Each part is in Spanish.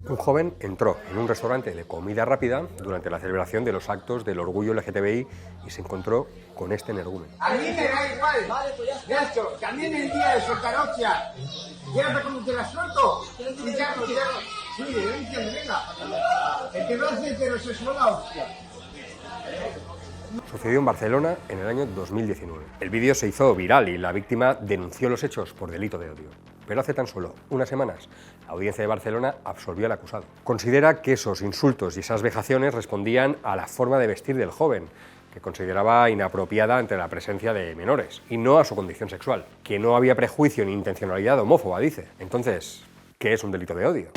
Un joven entró en un restaurante de comida rápida durante la celebración de los actos del orgullo LGTBI y se encontró con este energúmeno. A mí me da igual, Nacho, también el día de soltar hostia. ¿Quieres ver cómo te la suelto? Sí, venga. El que no hace heterosexual la hostia. Sucedió en Barcelona en el año 2019. El vídeo se hizo viral y la víctima denunció los hechos por delito de odio. Pero hace tan solo unas semanas, la Audiencia de Barcelona absolvió al acusado. Considera que esos insultos y esas vejaciones respondían a la forma de vestir del joven, que consideraba inapropiada ante la presencia de menores, y no a su condición sexual, que no había prejuicio ni intencionalidad homófoba, dice. Entonces, ¿qué es un delito de odio?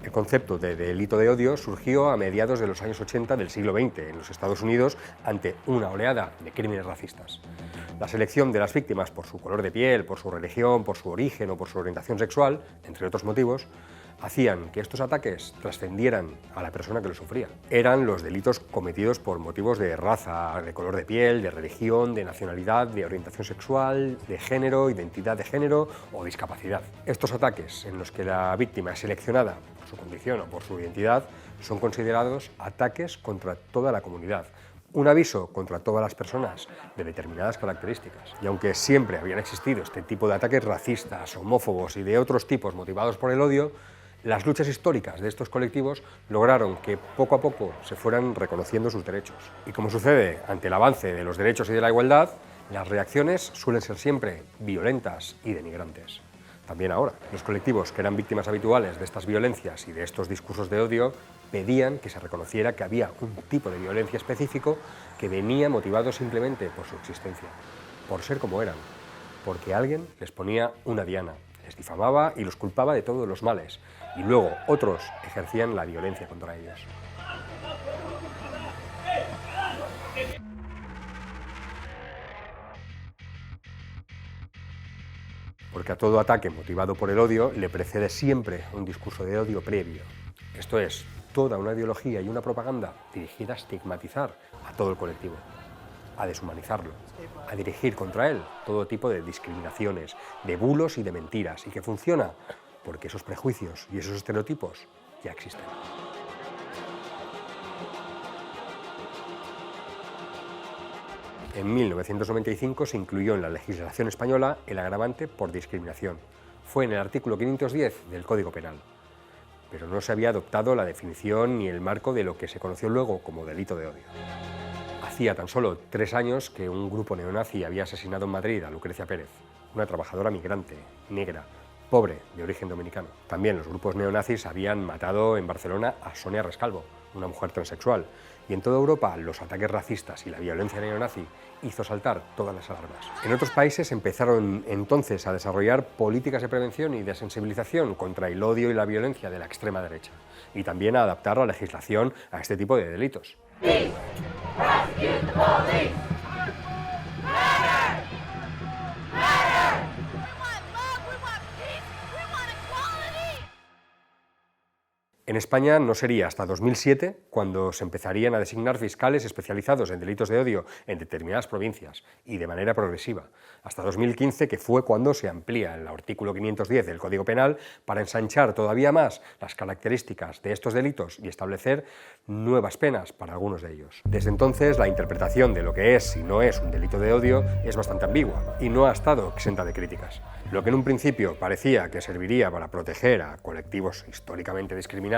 El concepto de delito de odio surgió a mediados de los años 80 del siglo XX en los Estados Unidos ante una oleada de crímenes racistas. La selección de las víctimas por su color de piel, por su religión, por su origen o por su orientación sexual, entre otros motivos, hacían que estos ataques trascendieran a la persona que los sufría. Eran los delitos cometidos por motivos de raza, de color de piel, de religión, de nacionalidad, de orientación sexual, de género, identidad de género o discapacidad. Estos ataques en los que la víctima es seleccionada por su condición o por su identidad son considerados ataques contra toda la comunidad. Un aviso contra todas las personas de determinadas características. Y aunque siempre habían existido este tipo de ataques racistas, homófobos y de otros tipos motivados por el odio, las luchas históricas de estos colectivos lograron que poco a poco se fueran reconociendo sus derechos. Y como sucede ante el avance de los derechos y de la igualdad, las reacciones suelen ser siempre violentas y denigrantes. También ahora, los colectivos que eran víctimas habituales de estas violencias y de estos discursos de odio pedían que se reconociera que había un tipo de violencia específico que venía motivado simplemente por su existencia, por ser como eran, porque alguien les ponía una diana, les difamaba y los culpaba de todos los males, y luego otros ejercían la violencia contra ellos. Porque a todo ataque motivado por el odio le precede siempre un discurso de odio previo. Esto es, toda una ideología y una propaganda dirigida a estigmatizar a todo el colectivo, a deshumanizarlo, a dirigir contra él todo tipo de discriminaciones, de bulos y de mentiras, y que funciona porque esos prejuicios y esos estereotipos ya existen. En 1995 se incluyó en la legislación española el agravante por discriminación. Fue en el artículo 510 del Código Penal. Pero no se había adoptado la definición ni el marco de lo que se conoció luego como delito de odio. Hacía tan solo 3 años que un grupo neonazi había asesinado en Madrid a Lucrecia Pérez, una trabajadora migrante, negra, pobre, de origen dominicano. También los grupos neonazis habían matado en Barcelona a Sonia Rescalvo, una mujer transexual. Y en toda Europa los ataques racistas y la violencia neonazi hizo saltar todas las alarmas. En otros países empezaron entonces a desarrollar políticas de prevención y de sensibilización contra el odio y la violencia de la extrema derecha, y también a adaptar la legislación a este tipo de delitos. En España no sería hasta 2007 cuando se empezarían a designar fiscales especializados en delitos de odio en determinadas provincias y de manera progresiva. Hasta 2015, que fue cuando se amplía el artículo 510 del Código Penal para ensanchar todavía más las características de estos delitos y establecer nuevas penas para algunos de ellos. Desde entonces, la interpretación de lo que es y no es un delito de odio es bastante ambigua y no ha estado exenta de críticas. Lo que en un principio parecía que serviría para proteger a colectivos históricamente discriminados,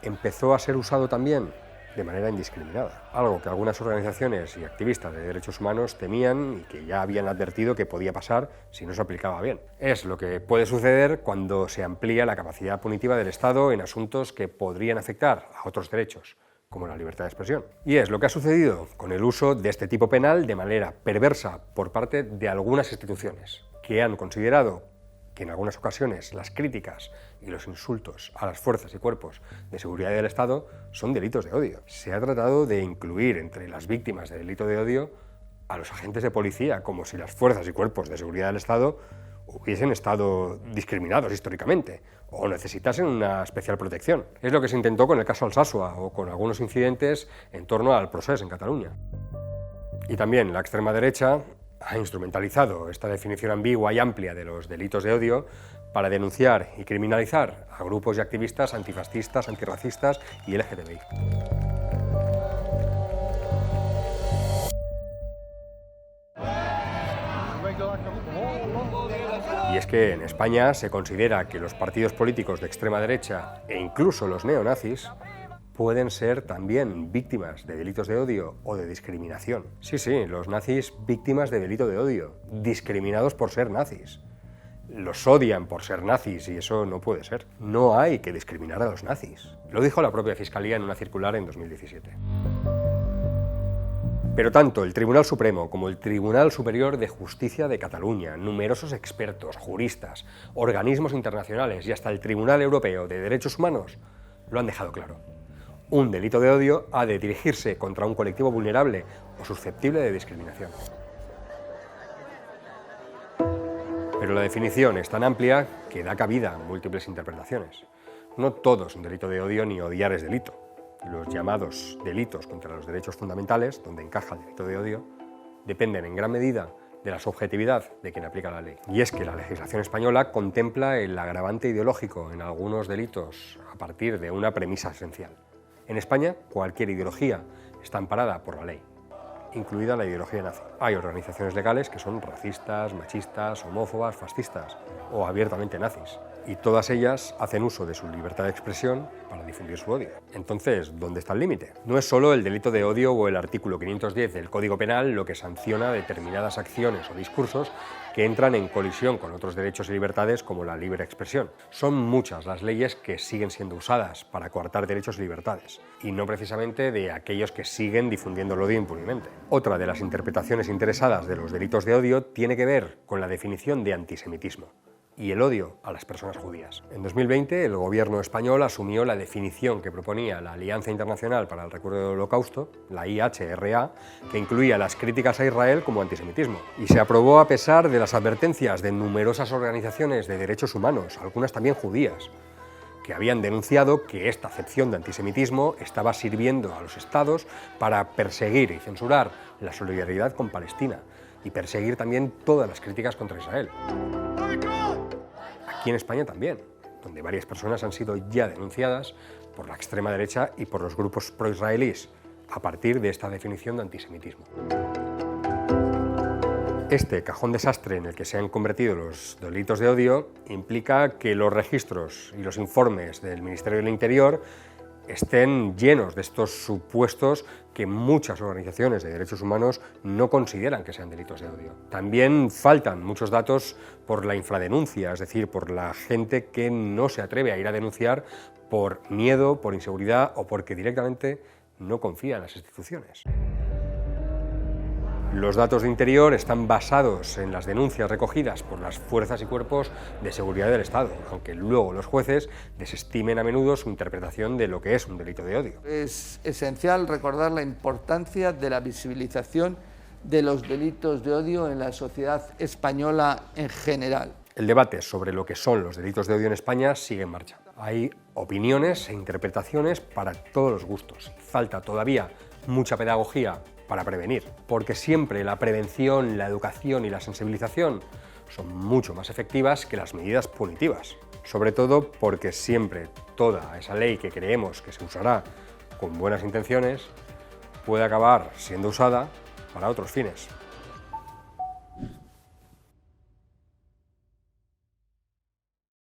empezó a ser usado también de manera indiscriminada, algo que algunas organizaciones y activistas de derechos humanos temían y que ya habían advertido que podía pasar si no se aplicaba bien. Es lo que puede suceder cuando se amplía la capacidad punitiva del Estado en asuntos que podrían afectar a otros derechos, como la libertad de expresión. Y es lo que ha sucedido con el uso de este tipo penal de manera perversa por parte de algunas instituciones, que han considerado que en algunas ocasiones las críticas y los insultos a las fuerzas y cuerpos de seguridad del Estado son delitos de odio. Se ha tratado de incluir entre las víctimas de delito de odio a los agentes de policía, como si las fuerzas y cuerpos de seguridad del Estado hubiesen estado discriminados históricamente o necesitasen una especial protección. Es lo que se intentó con el caso Alsasua o con algunos incidentes en torno al Procés en Cataluña. Y también la extrema derecha ha instrumentalizado esta definición ambigua y amplia de los delitos de odio para denunciar y criminalizar a grupos y activistas antifascistas, antirracistas y LGTBI. Y es que en España se considera que los partidos políticos de extrema derecha e incluso los neonazis pueden ser también víctimas de delitos de odio o de discriminación. Sí, los nazis víctimas de delito de odio, discriminados por ser nazis. Los odian por ser nazis y eso no puede ser. No hay que discriminar a los nazis. Lo dijo la propia Fiscalía en una circular en 2017. Pero tanto el Tribunal Supremo como el Tribunal Superior de Justicia de Cataluña, numerosos expertos, juristas, organismos internacionales y hasta el Tribunal Europeo de Derechos Humanos lo han dejado claro. Un delito de odio ha de dirigirse contra un colectivo vulnerable o susceptible de discriminación. Pero la definición es tan amplia que da cabida a múltiples interpretaciones. No todo es un delito de odio ni odiar es delito. Los llamados delitos contra los derechos fundamentales, donde encaja el delito de odio, dependen en gran medida de la subjetividad de quien aplica la ley. Y es que la legislación española contempla el agravante ideológico en algunos delitos a partir de una premisa esencial. En España, cualquier ideología está amparada por la ley, incluida la ideología nazi. Hay organizaciones legales que son racistas, machistas, homófobas, fascistas o abiertamente nazis, y todas ellas hacen uso de su libertad de expresión para difundir su odio. Entonces, ¿dónde está el límite? No es solo el delito de odio o el artículo 510 del Código Penal lo que sanciona determinadas acciones o discursos que entran en colisión con otros derechos y libertades como la libre expresión. Son muchas las leyes que siguen siendo usadas para coartar derechos y libertades, y no precisamente de aquellos que siguen difundiendo el odio impunemente. Otra de las interpretaciones interesadas de los delitos de odio tiene que ver con la definición de antisemitismo y el odio a las personas judías. En 2020, el gobierno español asumió la definición que proponía la Alianza Internacional para el Recuerdo del Holocausto, la IHRA, que incluía las críticas a Israel como antisemitismo. Y se aprobó a pesar de las advertencias de numerosas organizaciones de derechos humanos, algunas también judías, que habían denunciado que esta acepción de antisemitismo estaba sirviendo a los estados para perseguir y censurar la solidaridad con Palestina y perseguir también todas las críticas contra Israel. Aquí en España también, donde varias personas han sido ya denunciadas por la extrema derecha y por los grupos pro-israelíes a partir de esta definición de antisemitismo. Este cajón desastre en el que se han convertido los delitos de odio implica que los registros y los informes del Ministerio del Interior estén llenos de estos supuestos que muchas organizaciones de derechos humanos no consideran que sean delitos de odio. También faltan muchos datos por la infradenuncia, es decir, por la gente que no se atreve a ir a denunciar por miedo, por inseguridad o porque directamente no confía en las instituciones. Los datos de Interior están basados en las denuncias recogidas por las fuerzas y cuerpos de seguridad del Estado, aunque luego los jueces desestimen a menudo su interpretación de lo que es un delito de odio. Es esencial recordar la importancia de la visibilización de los delitos de odio en la sociedad española en general. El debate sobre lo que son los delitos de odio en España sigue en marcha. Hay opiniones e interpretaciones para todos los gustos. Falta todavía mucha pedagogía para prevenir, porque siempre la prevención, la educación y la sensibilización son mucho más efectivas que las medidas punitivas, sobre todo porque siempre toda esa ley que creemos que se usará con buenas intenciones puede acabar siendo usada para otros fines.